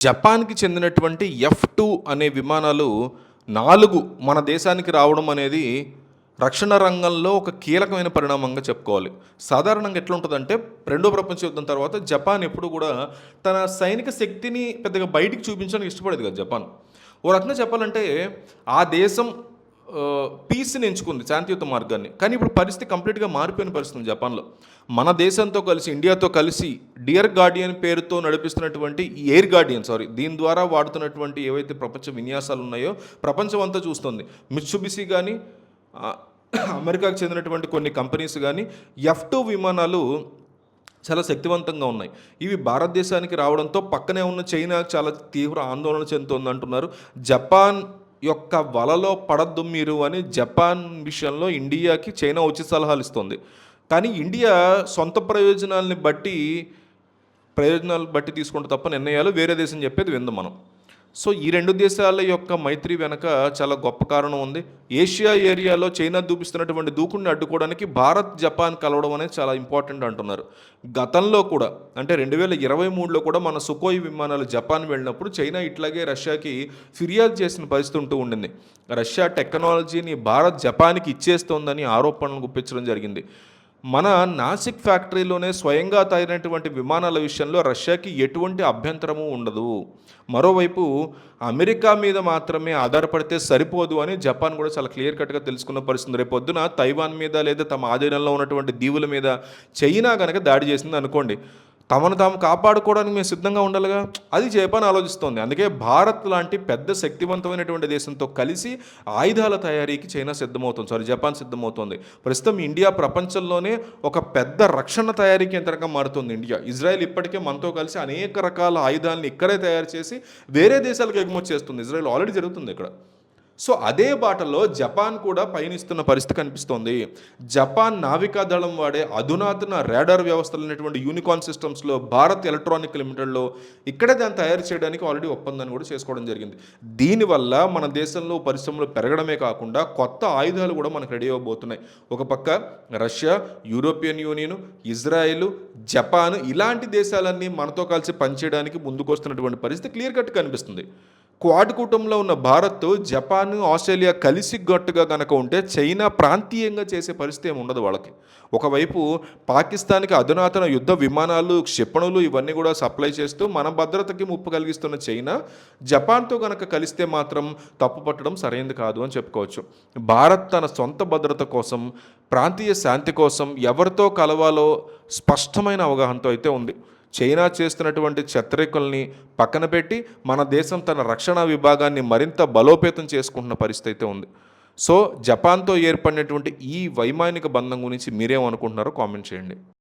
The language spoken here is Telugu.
జపాన్‌కి చెందినటువంటి ఎఫ్-2 అనే విమానాలు 4 మన దేశానికి రావడం అనేది రక్షణ రంగంలో ఒక కీలకమైన పరిణామంగా చెప్పుకోవాలి. సాధారణంగా ఎట్లుంటదంటే, రెండో ప్రపంచ యుద్ధం తర్వాత జపాన్ ఎప్పుడు గూడా తన సైనిక శక్తిని పెద్దగా బయటికి చూపించడానికి ఇష్టపడేది కాదు జపాన్. ఓ రకంగా చెప్పాలంటే ఆ దేశం పీస్‌ని ఎంచుకుంది, శాంతియుత మార్గాన్ని. కానీ ఇప్పుడు పరిస్థితి కంప్లీట్‌గా మారిపోయిన పరిస్థితి ఉంది జపాన్‌లో. మన దేశంతో కలిసి, ఇండియాతో కలిసి డియర్ గార్డియన్ పేరుతో నడిపిస్తున్నటువంటి ఈ ఎయిర్ గార్డియన్ దీని ద్వారా వాడుతున్నటువంటి ఏవైతే ప్రపంచ విన్యాసాలు ఉన్నాయో ప్రపంచం అంతా చూస్తుంది. మిత్సుబిషి గానీ, అమెరికాకు చెందినటువంటి కొన్ని కంపెనీస్ గానీ ఎఫ్-2 విమానాలు చాలా శక్తివంతంగా ఉన్నాయి. ఇవి భారతదేశానికి రావడంతో పక్కనే ఉన్న చైనా చాలా తీవ్ర ఆందోళన చెందుతోందంటున్నారు. జపాన్ యొక్క వలలో పడద్దు మీరు అని జపాన్ విషయంలో ఇండియాకి చైనా ఉచిత సలహాలు ఇస్తుంది. కానీ ఇండియా సొంత ప్రయోజనాలు బట్టి తీసుకుంటే తప్ప నిర్ణయాలు వేరే దేశం చెప్పేది విందు మనం. సో ఈ రెండు దేశాల యొక్క మైత్రి వెనక చాలా గొప్ప కారణం ఉంది. ఏషియా ఏరియాలో చైనా చూపిస్తున్నటువంటి దూకుడిని అడ్డుకోవడానికి భారత్, జపాన్ కలవడం అనేది చాలా ఇంపార్టెంట్ అంటున్నారు. గతంలో కూడా అంటే 2023లో కూడా మన సుకోయ్ విమానాలు జపాన్ వెళ్ళినప్పుడు చైనా ఇట్లాగే రష్యాకి ఫిర్యాదు చేసిన పరిస్థితి ఉంటూ ఉండింది. రష్యా టెక్నాలజీని భారత్ జపాన్కి ఇచ్చేస్తోందని ఆరోపణలు గుప్పించడం జరిగింది. మన నాసిక్ ఫ్యాక్టరీలోనే స్వయంగా తయారైనటువంటి విమానాల విషయంలో రష్యాకి ఎటువంటి అభ్యంతరము ఉండదు. మరోవైపు అమెరికా మీద మాత్రమే ఆధారపడితే సరిపోదు అని జపాన్ కూడా చాలా క్లియర్ కట్గా తెలుసుకున్న పరిస్థితి. రేపొద్దున తైవాన్ మీద లేదా తమ ఆధీనంలో ఉన్నటువంటి దీవుల మీద చైనా కనుక దాడి చేసింది అనుకోండి, తమను తాము కాపాడుకోవడానికి మేము సిద్ధంగా ఉండాలిగా, అది జపాన్ ఆలోచిస్తోంది. అందుకే భారత్ లాంటి పెద్ద శక్తివంతమైనటువంటి దేశంతో కలిసి ఆయుధాల తయారీకి జపాన్ సిద్ధమవుతోంది. ప్రస్తుతం ఇండియా ప్రపంచంలోనే ఒక పెద్ద రక్షణ తయారీ కేంద్రంగా మారుతుంది ఇండియా. ఇజ్రాయెల్ ఇప్పటికే మనతో కలిసి అనేక రకాల ఆయుధాలను ఇక్కడే తయారు చేసి వేరే దేశాలకు ఎగుమతి చేస్తుంది. ఇజ్రాయెల్ ఆల్రెడీ జరుగుతుంది ఇక్కడ. సో అదే బాటలో జపాన్ కూడా పయనిస్తున్న పరిస్థితి కనిపిస్తోంది. జపాన్ నావికా దళం వాడే అధునాతన రాడార్ వ్యవస్థలు అనేటువంటి యూనికార్న్ సిస్టమ్స్లో భారత్ ఎలక్ట్రానిక్ లిమిటెడ్లో ఇక్కడే దాన్ని తయారు చేయడానికి ఆల్రెడీ ఒప్పందాన్ని కూడా చేసుకోవడం జరిగింది. దీనివల్ల మన దేశంలో పరిశ్రమలు పెరగడమే కాకుండా కొత్త ఆయుధాలు కూడా మనకు రెడీ అవ్వబోతున్నాయి. ఒక పక్క Russia, European union, Israel, Japan ఇలాంటి దేశాలన్నీ మనతో కలిసి పనిచేయడానికి ముందుకొస్తున్నటువంటి పరిస్థితి క్లియర్ కట్ కనిపిస్తుంది. క్వాడ్ కూటంలో ఉన్న భారత్, జపాన్, ఆస్ట్రేలియా కలిసి గట్టుగా కనుక ఉంటే చైనా ప్రాంతీయంగా చేసే పరిస్థితి ఏమి ఉండదు వాళ్ళకి. ఒకవైపు పాకిస్తాన్కి అధునాతన యుద్ధ విమానాలు, క్షిపణులు ఇవన్నీ కూడా సప్లై చేస్తూ మన భద్రతకి ముప్పు కలిగిస్తున్న చైనా జపాన్తో కనుక కలిస్తే మాత్రం తప్పు పట్టడం సరైనది కాదు అని చెప్పుకోవచ్చు. భారత్ తన సొంత భద్రత కోసం, ప్రాంతీయ శాంతి కోసం ఎవరితో కలవాలో స్పష్టమైన అవగాహనతో అయితే ఉంది. చైనా చేస్తున్నటువంటి చెత్తరికల్ని పక్కన పెట్టి మన దేశం తన రక్షణ విభాగాన్ని మరింత బలోపేతం చేసుకుంటున్న పరిస్థితి అయితే ఉంది. సో జపాన్తో ఏర్పడినటువంటి ఈ వైమానిక బంధం గురించి మీరేమనుకుంటున్నారో కామెంట్ చేయండి.